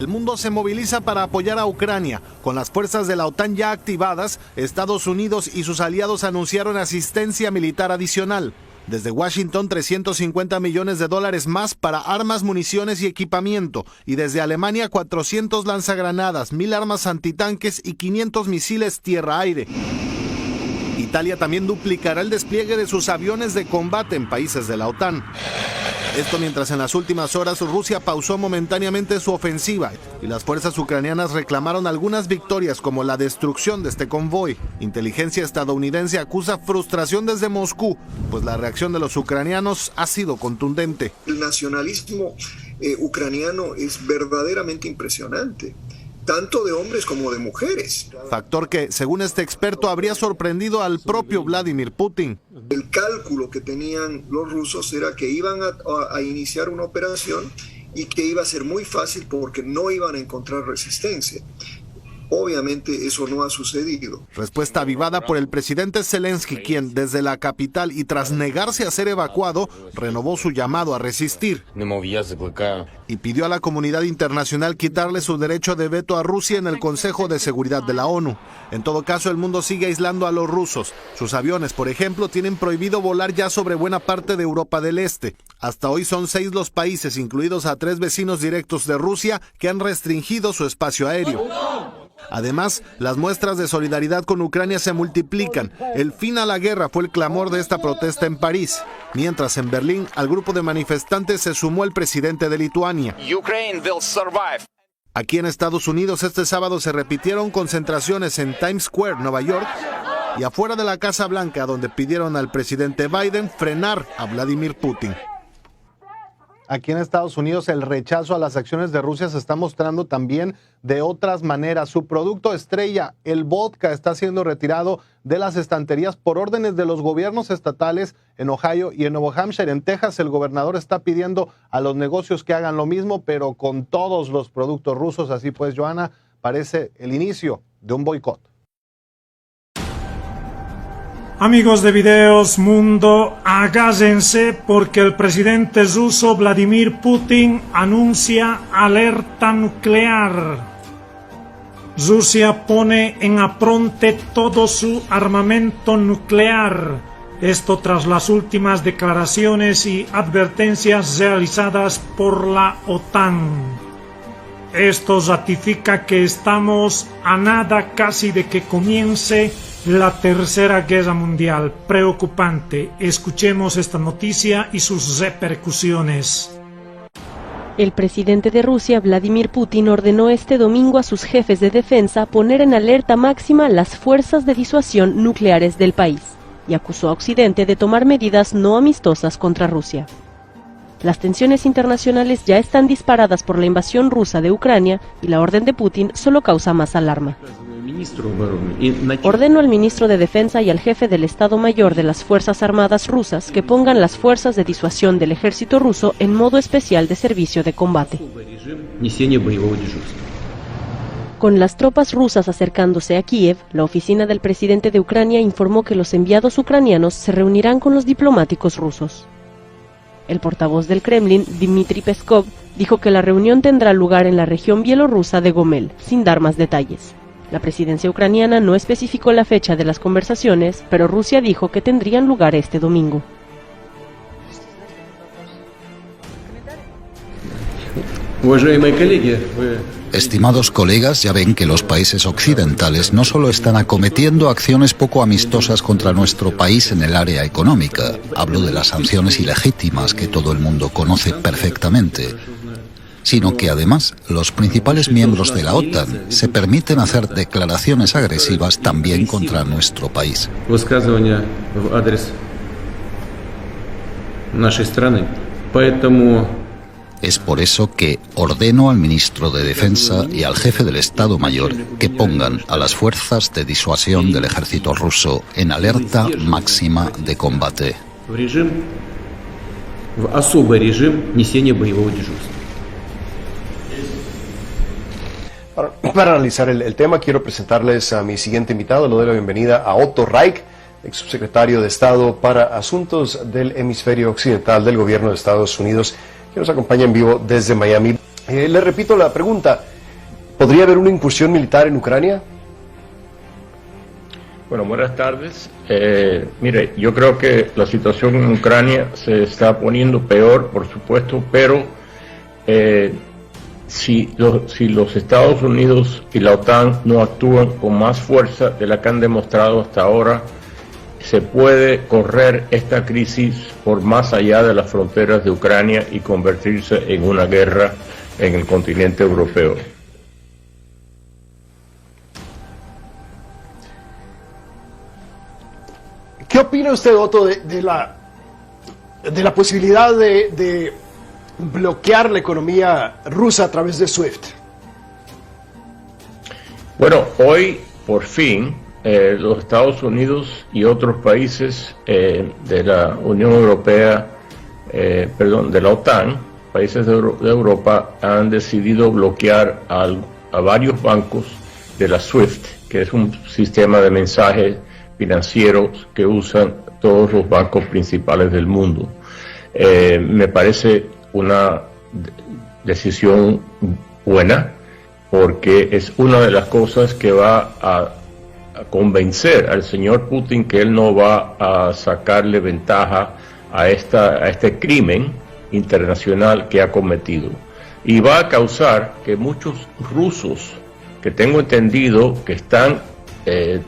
El mundo se moviliza para apoyar a Ucrania. Con las fuerzas de la OTAN ya activadas, Estados Unidos y sus aliados anunciaron asistencia militar adicional. Desde Washington, $350 millones más para armas, municiones y equipamiento. Y desde Alemania, 400 lanzagranadas, 1,000 armas antitanques y 500 misiles tierra-aire. Italia también duplicará el despliegue de sus aviones de combate en países de la OTAN. Esto mientras en las últimas horas Rusia pausó momentáneamente su ofensiva y las fuerzas ucranianas reclamaron algunas victorias como la destrucción de este convoy. Inteligencia estadounidense acusa frustración desde Moscú, pues la reacción de los ucranianos ha sido contundente. El nacionalismo ucraniano es verdaderamente impresionante, tanto de hombres como de mujeres. Factor que, según este experto, habría sorprendido al propio Vladimir Putin. El cálculo que tenían los rusos era que iban a iniciar una operación y que iba a ser muy fácil porque no iban a encontrar resistencia. Obviamente eso no ha sucedido. Respuesta avivada por el presidente Zelensky, quien desde la capital y tras negarse a ser evacuado, renovó su llamado a resistir. Y pidió a la comunidad internacional quitarle su derecho de veto a Rusia en el Consejo de Seguridad de la ONU. En todo caso, el mundo sigue aislando a los rusos. Sus aviones, por ejemplo, tienen prohibido volar ya sobre buena parte de Europa del Este. Hasta hoy son 6 los países, incluidos a 3 vecinos directos de Rusia, que han restringido su espacio aéreo. Además, las muestras de solidaridad con Ucrania se multiplican. El fin a la guerra fue el clamor de esta protesta en París. Mientras en Berlín, al grupo de manifestantes se sumó el presidente de Lituania. Aquí en Estados Unidos este sábado se repitieron concentraciones en Times Square, Nueva York, y afuera de la Casa Blanca, donde pidieron al presidente Biden frenar a Vladimir Putin. Aquí en Estados Unidos el rechazo a las acciones de Rusia se está mostrando también de otras maneras. Su producto estrella, el vodka, está siendo retirado de las estanterías por órdenes de los gobiernos estatales en Ohio y en Nuevo Hampshire. En Texas, el gobernador está pidiendo a los negocios que hagan lo mismo, pero con todos los productos rusos. Así pues, Joana, parece el inicio de un boicot. Amigos de Videos Mundo, agárrense porque el presidente ruso Vladimir Putin anuncia alerta nuclear. Rusia pone en apronte todo su armamento nuclear. Esto tras las últimas declaraciones y advertencias realizadas por la OTAN. Esto ratifica que estamos a nada casi de que comience la Tercera Guerra Mundial. Preocupante. Escuchemos esta noticia y sus repercusiones. El presidente de Rusia, Vladimir Putin, ordenó este domingo a sus jefes de defensa poner en alerta máxima las fuerzas de disuasión nucleares del país y acusó a Occidente de tomar medidas no amistosas contra Rusia. Las tensiones internacionales ya están disparadas por la invasión rusa de Ucrania y la orden de Putin solo causa más alarma. Ordeno al ministro de Defensa y al jefe del Estado Mayor de las Fuerzas Armadas rusas que pongan las fuerzas de disuasión del ejército ruso en modo especial de servicio de combate. Con las tropas rusas acercándose a Kiev, la oficina del presidente de Ucrania informó que los enviados ucranianos se reunirán con los diplomáticos rusos. El portavoz del Kremlin, Dmitry Peskov, dijo que la reunión tendrá lugar en la región bielorrusa de Gomel, sin dar más detalles. La presidencia ucraniana no especificó la fecha de las conversaciones, pero Rusia dijo que tendrían lugar este domingo. Estimados colegas, ya ven que los países occidentales no solo están acometiendo acciones poco amistosas contra nuestro país en el área económica, hablo de las sanciones ilegítimas que todo el mundo conoce perfectamente, sino que además los principales miembros de la OTAN se permiten hacer declaraciones agresivas también contra nuestro país. Es por eso que ordeno al ministro de Defensa y al jefe del Estado Mayor que pongan a las fuerzas de disuasión del ejército ruso en alerta máxima de combate. Para analizar el tema, quiero presentarles a mi siguiente invitado. Le doy la bienvenida a Otto Reich, ex subsecretario de Estado para Asuntos del Hemisferio Occidental del Gobierno de Estados Unidos, que nos acompaña en vivo desde Miami. Le repito la pregunta, ¿podría haber una incursión militar en Ucrania? Bueno, buenas tardes. Mire, yo creo que la situación en Ucrania se está poniendo peor, por supuesto, pero si los Estados Unidos y la OTAN no actúan con más fuerza de la que han demostrado hasta ahora, se puede correr esta crisis por más allá de las fronteras de Ucrania y convertirse en una guerra en el continente europeo. ¿Qué opina usted, Otto, de la posibilidad de bloquear la economía rusa a través de SWIFT? Bueno, hoy por fin los Estados Unidos y otros países de la Unión Europea, de la OTAN, países de Europa, han decidido bloquear a varios bancos de la SWIFT, que es un sistema de mensajes financieros que usan todos los bancos principales del mundo. Me parece una decisión buena, porque es una de las cosas que va a convencer al señor Putin que él no va a sacarle ventaja a este crimen internacional que ha cometido, y va a causar que muchos rusos, que tengo entendido que están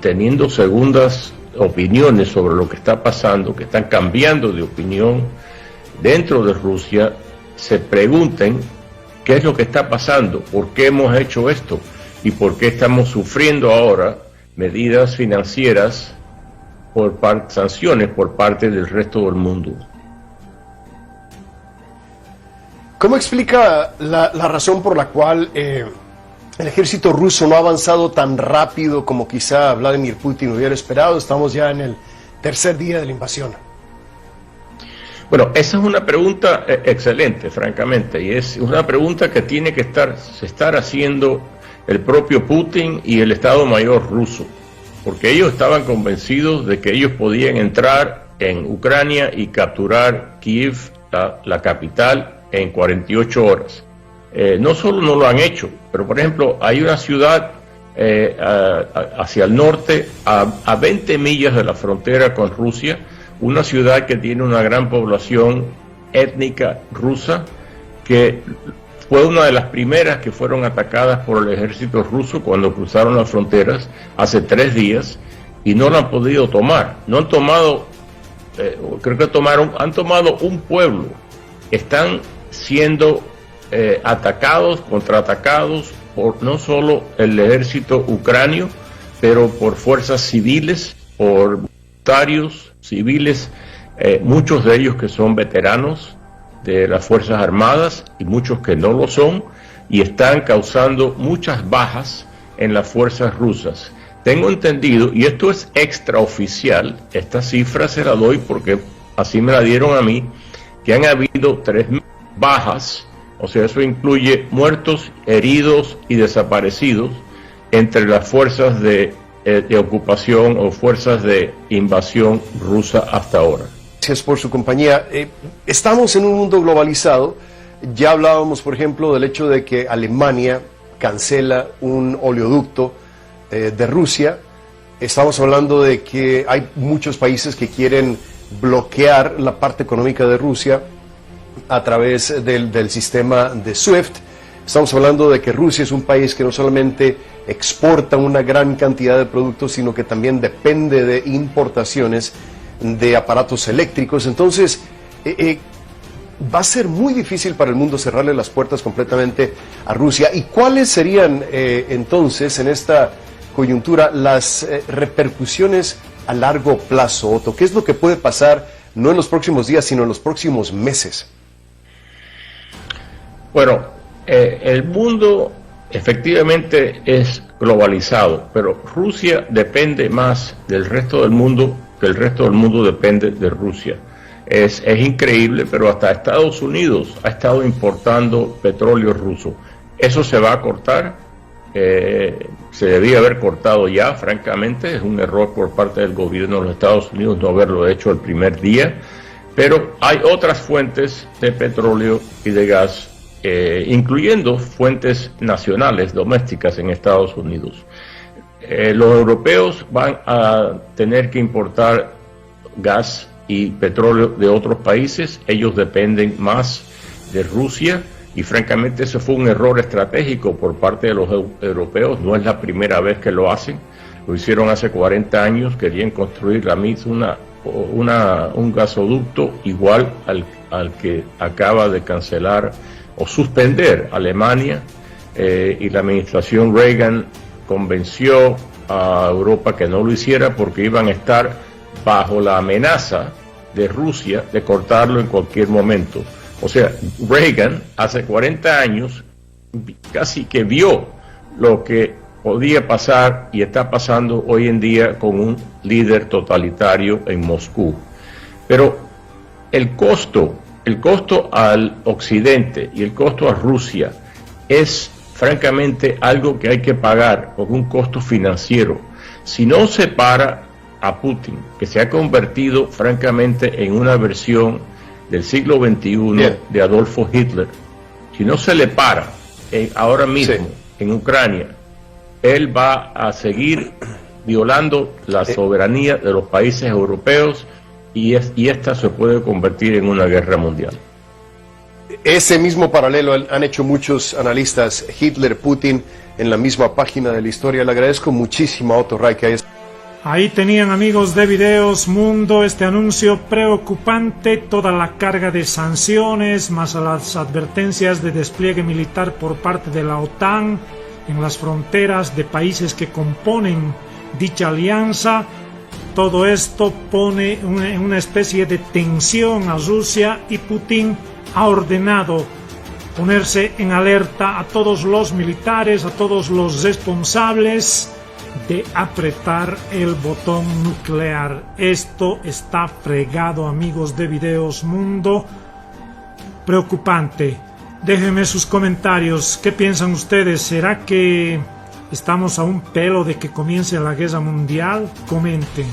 teniendo segundas opiniones sobre lo que está pasando, que están cambiando de opinión dentro de Rusia, se pregunten qué es lo que está pasando, por qué hemos hecho esto y por qué estamos sufriendo ahora medidas financieras sanciones por parte del resto del mundo. ¿Cómo explica la razón por la cual el ejército ruso no ha avanzado tan rápido como quizá Vladimir Putin hubiera esperado? Estamos ya en el tercer día de la invasión. Bueno, esa es una pregunta excelente, francamente, y es una pregunta que tiene que estar haciendo el propio Putin y el Estado Mayor ruso, porque ellos estaban convencidos de que ellos podían entrar en Ucrania y capturar Kiev, la capital, en 48 horas. No solo no lo han hecho, pero por ejemplo hay una ciudad hacia el norte, a 20 millas de la frontera con Rusia, una ciudad que tiene una gran población étnica rusa, que fue una de las primeras que fueron atacadas por el ejército ruso cuando cruzaron las fronteras hace 3 días, y no la han podido tomar. No han tomado, creo que han tomado un pueblo. Están siendo atacados, contraatacados por no solo el ejército ucranio, pero por fuerzas civiles, por voluntarios civiles, muchos de ellos que son veteranos de las Fuerzas Armadas y muchos que no lo son, y están causando muchas bajas en las fuerzas rusas. Tengo entendido, y esto es extraoficial, esta cifra se la doy porque así me la dieron a mí, que han habido 3.000 bajas, o sea, eso incluye muertos, heridos y desaparecidos entre las fuerzas de ocupación o fuerzas de invasión rusa hasta ahora. Gracias por su compañía. Estamos en un mundo globalizado. Ya hablábamos, por ejemplo, del hecho de que Alemania cancela un oleoducto de Rusia. Estamos hablando de que hay muchos países que quieren bloquear la parte económica de Rusia a través del sistema de SWIFT. Estamos hablando de que Rusia es un país que no solamente exporta una gran cantidad de productos, sino que también depende de importaciones de aparatos eléctricos. Entonces, va a ser muy difícil para el mundo cerrarle las puertas completamente a Rusia. ¿Y cuáles serían entonces, en esta coyuntura, las repercusiones a largo plazo, Otto? ¿Qué es lo que puede pasar, no en los próximos días, sino en los próximos meses? Bueno, el mundo efectivamente es globalizado, pero Rusia depende más del resto del mundo que el resto del mundo depende de Rusia. Es increíble, pero hasta Estados Unidos ha estado importando petróleo ruso. Eso se va a cortar, se debía haber cortado ya, francamente. Es un error por parte del gobierno de los Estados Unidos no haberlo hecho el primer día, pero hay otras fuentes de petróleo y de gas incluyendo fuentes nacionales, domésticas en Estados Unidos. Los europeos van a tener que importar gas y petróleo de otros países. Ellos dependen más de Rusia y francamente eso fue un error estratégico por parte de los europeos. No es la primera vez que lo hacen. Lo hicieron hace 40 años, querían construir la misma un gasoducto igual al que acaba de cancelar o suspender Alemania, y la administración Reagan convenció a Europa que no lo hiciera porque iban a estar bajo la amenaza de Rusia de cortarlo en cualquier momento. O sea, Reagan hace 40 años casi que vio lo que podía pasar y está pasando hoy en día con un líder totalitario en Moscú. Pero el costo al occidente y el costo a Rusia es francamente algo que hay que pagar por un costo financiero. Si no se para a Putin, que se ha convertido francamente en una versión del siglo XXI de Adolfo Hitler, si no se le para ahora mismo en Ucrania, él va a seguir violando la soberanía de los países europeos y esta se puede convertir en una guerra mundial. Ese mismo paralelo han hecho muchos analistas, Hitler, Putin, en la misma página de la historia. Le agradezco muchísimo a Otto Reich. Ahí tenían, amigos de Videos Mundo, este anuncio preocupante, toda la carga de sanciones, más a las advertencias de despliegue militar por parte de la OTAN en las fronteras de países que componen dicha alianza. Todo esto pone una especie de tensión a Rusia y Putin ha ordenado ponerse en alerta a todos los militares, a todos los responsables de apretar el botón nuclear. Esto está fregado, amigos de Videos Mundo. Preocupante. Déjenme sus comentarios. ¿Qué piensan ustedes? ¿Será que estamos a un pelo de que comience la guerra mundial? Comenten.